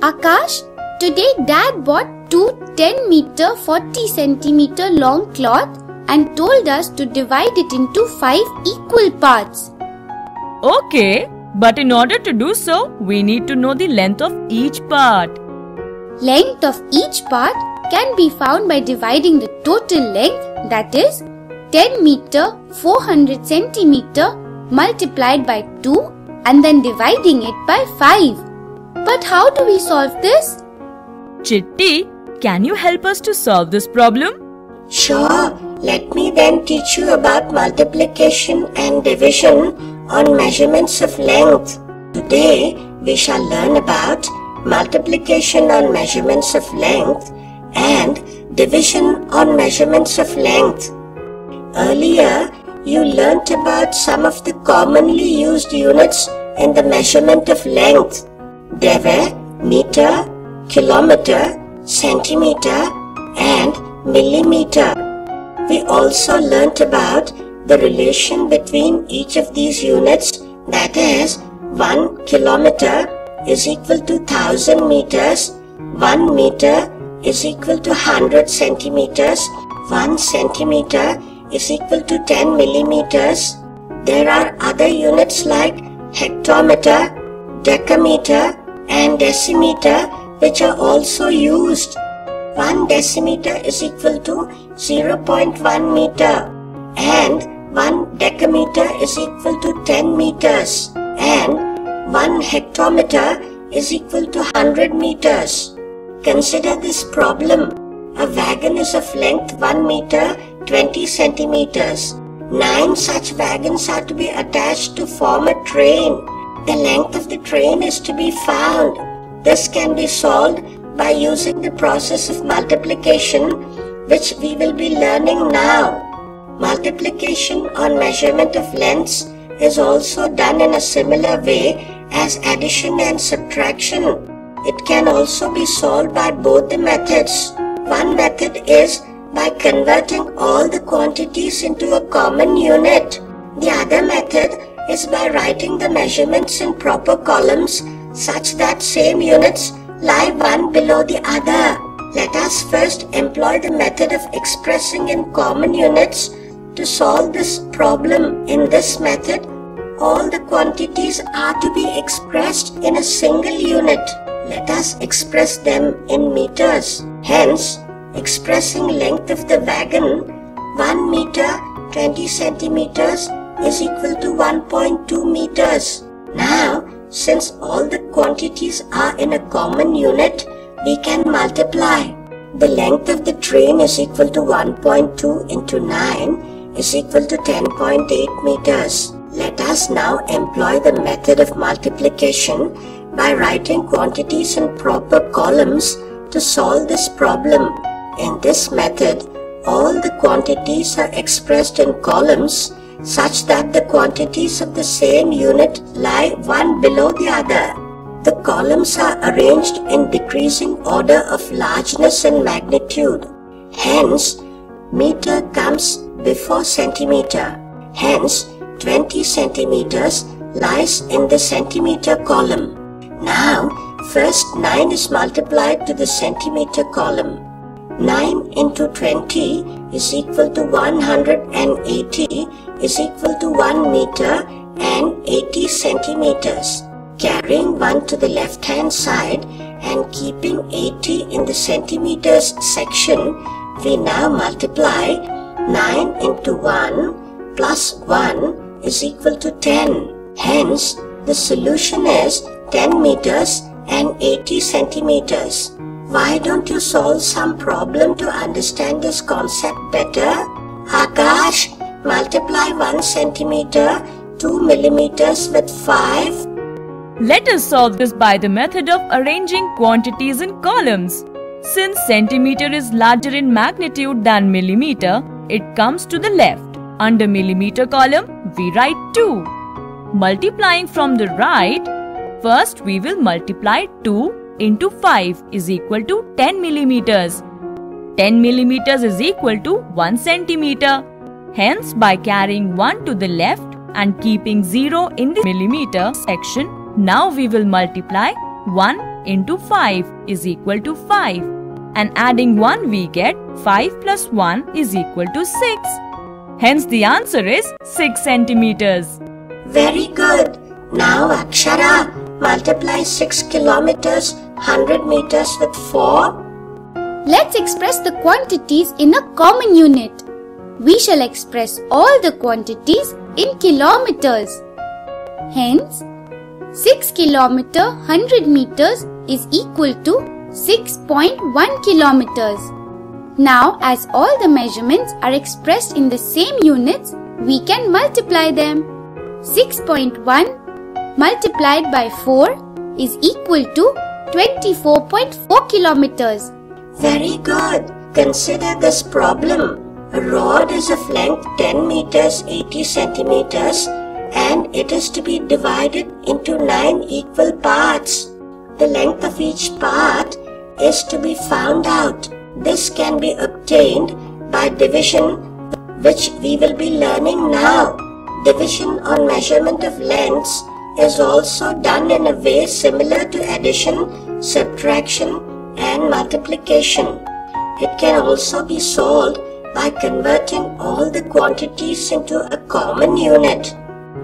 Akash, today Dad bought two 10 meter 40 centimeter long cloth and told us to divide it into 5 equal parts. Okay, but in order to do so, we need to know the length of each part. Length of each part can be found by dividing the total length, that is 10 meter 400 centimeter multiplied by 2 and then dividing it by 5. But how do we solve this? Chitti, can you help us to solve this problem? Sure. Let me then teach you about multiplication and division on measurements of length. Today, we shall learn about multiplication on measurements of length and division on measurements of length. Earlier, you learnt about some of the commonly used units in the measurement of length. There were meter, kilometer, centimeter and millimeter. We also learnt about the relation between each of these units, that is, 1 kilometer is equal to 1000 meters, 1 meter is equal to 100 centimeters, 1 centimeter is equal to 10 millimeters. There are other units like hectometer, decameter and decimeter which are also used. 1 decimeter is equal to 0.1 meter and 1 decameter is equal to 10 meters and 1 hectometer is equal to 100 meters. Consider this problem. A wagon is of length 1 meter 20 centimeters. 9 such wagons are to be attached to form a train. The length of the train is to be found. This can be solved by using the process of multiplication, which we will be learning now. Multiplication on measurement of lengths is also done in a similar way as addition and subtraction. It can also be solved by both the methods. One method is by converting all the quantities into a common unit. The other method is by writing the measurements in proper columns such that same units lie one below the other. Let us first employ the method of expressing in common units to solve this problem. In this method, all the quantities are to be expressed in a single unit. Let us express them in meters. Hence, expressing length of the wagon, 1 meter 20 centimeters is equal to 1.2 meters. Now, since all the quantities are in a common unit, we can multiply. The length of the train is equal to 1.2 into 9 is equal to 10.8 meters. Let us now employ the method of multiplication by writing quantities in proper columns to solve this problem. In this method, all the quantities are expressed in columns such that the quantities of the same unit lie one below the other. The columns are arranged in decreasing order of largeness and magnitude. Hence, meter comes before centimeter. Hence, 20 centimeters lies in the centimeter column. Now, first 9 is multiplied to the centimeter column. 9 into 20 is equal to 180 is equal to 1 meter and 80 centimeters. Carrying 1 to the left hand side and keeping 80 in the centimeters section, we now multiply 9 into 1 plus 1 is equal to 10. Hence, the solution is 10 meters and 80 centimeters. Why don't you solve some problem to understand this concept better? Akash, multiply 1 centimeter 2 millimeters with 5. Let us solve this by the method of arranging quantities in columns. Since centimeter is larger in magnitude than millimeter, it comes to the left. Under millimeter column, we write 2. Multiplying from the right, first we will multiply 2 into 5 is equal to 10 millimeters. 10 millimeters is equal to 1 centimeter. Hence, by carrying 1 to the left and keeping 0 in the millimeter section, now we will multiply 1 into 5 is equal to 5. And adding 1 we get 5 plus 1 is equal to 6. Hence the answer is 6 centimeters. Very good. Now Akshara, multiply 6 kilometers 100 meters with 4. Let's express the quantities in a common unit. We shall express all the quantities in kilometers. Hence, 6 kilometer 100 meters is equal to 6.1 kilometers. Now, as all the measurements are expressed in the same units, we can multiply them. 6.1 multiplied by 4 is equal to 24.4 kilometers. Very good. Consider this problem. A rod is of length 10 meters 80 centimeters and it is to be divided into 9 equal parts. The length of each part is to be found out. This can be obtained by division, which we will be learning now. Division on measurement of lengths is also done in a way similar to addition, subtraction and multiplication. It can also be solved by converting all the quantities into a common unit.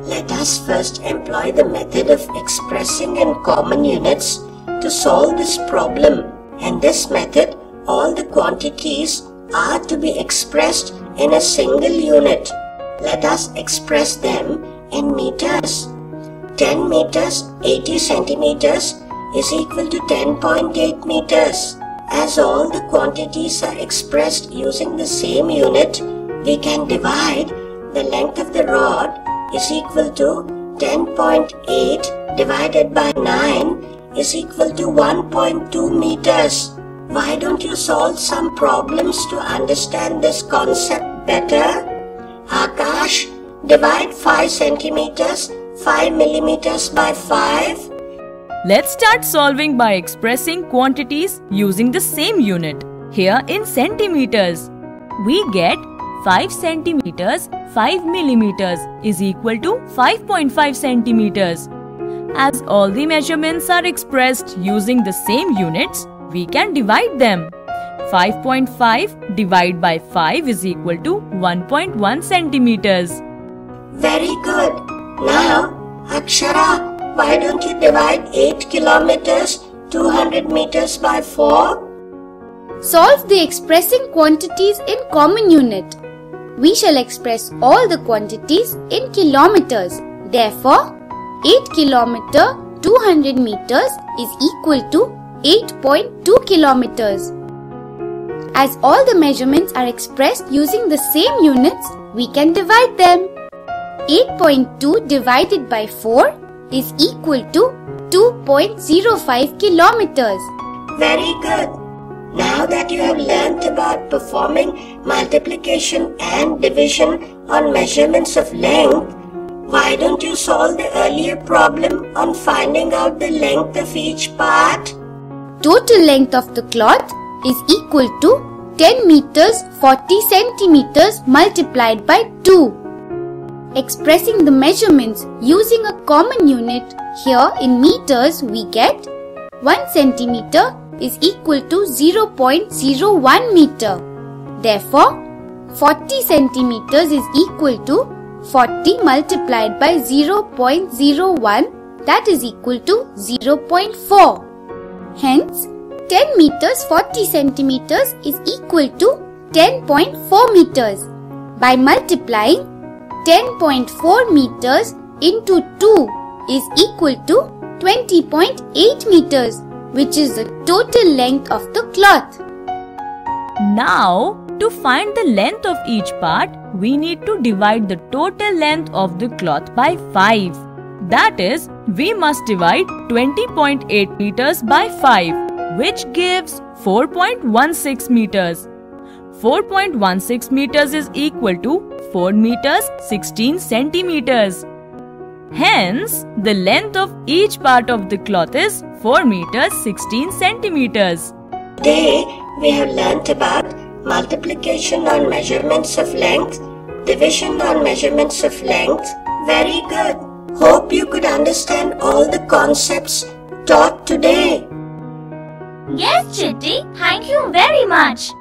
Let us first employ the method of expressing in common units to solve this problem. In this method, all the quantities are to be expressed in a single unit. Let us express them in meters. 10 meters 80 centimeters is equal to 10.8 meters. As all the quantities are expressed using the same unit, we can divide the length of the rod is equal to 10.8 divided by 9 is equal to 1.2 meters. Why don't you solve some problems to understand this concept better? Akash, divide 5 centimeters 5 millimeters by 5. Let's start solving by expressing quantities using the same unit. Here in centimeters, we get 5 centimeters 5 millimeters is equal to 5.5 centimeters. As all the measurements are expressed using the same units, we can divide them. 5.5 divided by 5 is equal to 1.1 centimeters. Very good. Now, Akshara, why don't you divide 8 kilometers 200 meters by 4? Solve the expressing quantities in common unit. We shall express all the quantities in kilometers. Therefore, 8 kilometer 200 meters is equal to 8.2 kilometers. As all the measurements are expressed using the same units, we can divide them. 8.2 divided by 4 is equal to 2.05 kilometers. Very good. Now that you have learnt about performing multiplication and division on measurements of length, why don't you solve the earlier problem on finding out the length of each part? Total length of the cloth is equal to 10 meters 40 centimeters multiplied by 2. Expressing the measurements using a common unit, here in meters we get 1 centimeter is equal to 0.01 meter. Therefore, 40 centimeters is equal to 40 multiplied by 0.01, that is equal to 0.4. Hence, 10 meters 40 centimeters is equal to 10.4 meters. By multiplying, 10.4 meters into 2 is equal to 20.8 meters, which is the total length of the cloth. Now, to find the length of each part, we need to divide the total length of the cloth by 5. That is, we must divide 20.8 meters by 5, which gives 4.16 meters. 4.16 meters is equal to 4 meters 16 centimeters. Hence, the length of each part of the cloth is 4 meters 16 centimeters. Today, we have learnt about multiplication on measurements of length, division on measurements of length. Very good. Hope you could understand all the concepts taught today. Yes, Chitti, thank you very much.